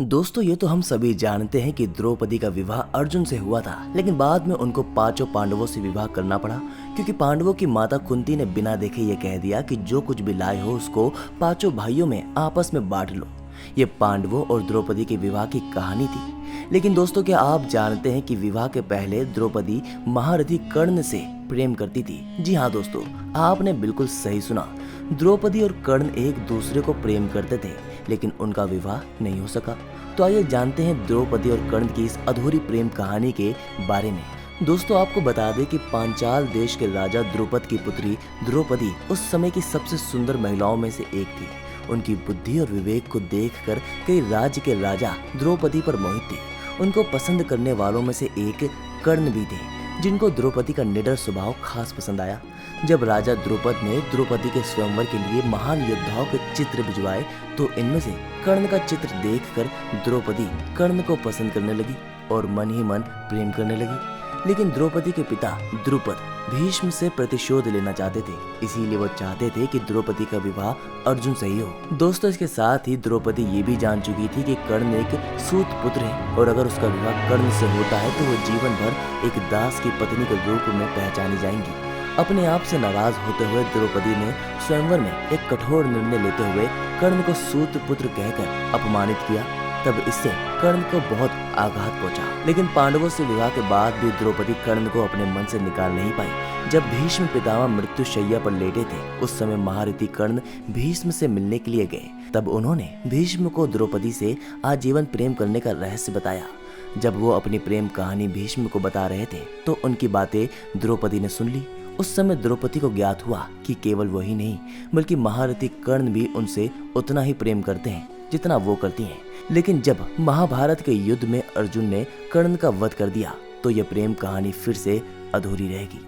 दोस्तों ये तो हम सभी जानते हैं कि द्रौपदी का विवाह अर्जुन से हुआ था, लेकिन बाद में उनको पांचों पांडवों से विवाह करना पड़ा क्योंकि पांडवों की माता कुंती ने बिना देखे ये कह दिया कि जो कुछ भी लाए हो उसको पांचों भाइयों में आपस में बांट लो। ये पांडवों और द्रौपदी के विवाह की कहानी थी। लेकिन दोस्तों क्या आप जानते हैं कि विवाह के पहले द्रौपदी महारथी कर्ण से प्रेम करती थी? जी हाँ दोस्तों, आपने बिल्कुल सही सुना। द्रौपदी और कर्ण एक दूसरे को प्रेम करते थे, लेकिन उनका विवाह नहीं हो सका। तो आइए जानते हैं द्रौपदी और कर्ण की इस अधूरी प्रेम कहानी के बारे में। दोस्तों आपको बता दें कि पांचाल देश के राजा द्रुपद की पुत्री द्रौपदी उस समय की सबसे सुंदर महिलाओं में से एक थी। उनकी बुद्धि और विवेक को देखकर कई राज्य के राजा द्रौपदी पर मोहित थे। उनको पसंद करने वालों में से एक कर्ण भी थे, जिनको द्रौपदी का निडर स्वभाव खास पसंद आया। जब राजा द्रुपद ने द्रौपदी के स्वयंवर के लिए महान योद्धाओं के चित्र भिजवाए तो इनमें से कर्ण का चित्र देखकर द्रौपदी कर्ण को पसंद करने लगी और मन ही मन प्रेम करने लगी। लेकिन द्रौपदी के पिता द्रुपद भीष्म से प्रतिशोध लेना चाहते थे, इसीलिए वो चाहते थे कि द्रौपदी का विवाह अर्जुन से ही हो। दोस्तों इसके साथ ही द्रौपदी ये भी जान चुकी थी कि कर्ण एक सूत पुत्र है और अगर उसका विवाह कर्ण से होता है तो वो जीवन भर एक दास की पत्नी के रूप में पहचानी जाएंगी। अपने आप से नाराज होते हुए द्रौपदी ने स्वयंवर में एक कठोर निर्णय लेते हुए कर्ण को सूत पुत्र कहकर अपमानित किया। तब इससे कर्ण को बहुत आघात पहुंचा। लेकिन पांडवों से विवाह के बाद भी द्रौपदी कर्ण को अपने मन से निकाल नहीं पाई। जब भीष्म पितामह मृत्यु शैया पर लेटे थे उस समय महारथी कर्ण भीष्म से मिलने के लिए गए। तब उन्होंने भीष्म को द्रौपदी से आजीवन प्रेम करने का रहस्य बताया। जब वो अपनी प्रेम कहानी भीष्म को बता रहे थे तो उनकी बातें द्रौपदी ने सुन ली। उस समय द्रौपदी को ज्ञात हुआ कि केवल वही नहीं बल्कि महारथी कर्ण भी उनसे उतना ही प्रेम करते हैं जितना वो करती हैं। लेकिन जब महाभारत के युद्ध में अर्जुन ने कर्ण का वध कर दिया तो यह प्रेम कहानी फिर से अधूरी रहेगी।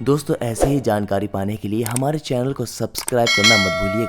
दोस्तों ऐसे ही जानकारी पाने के लिए हमारे चैनल को सब्सक्राइब करना मत भूलिएगा।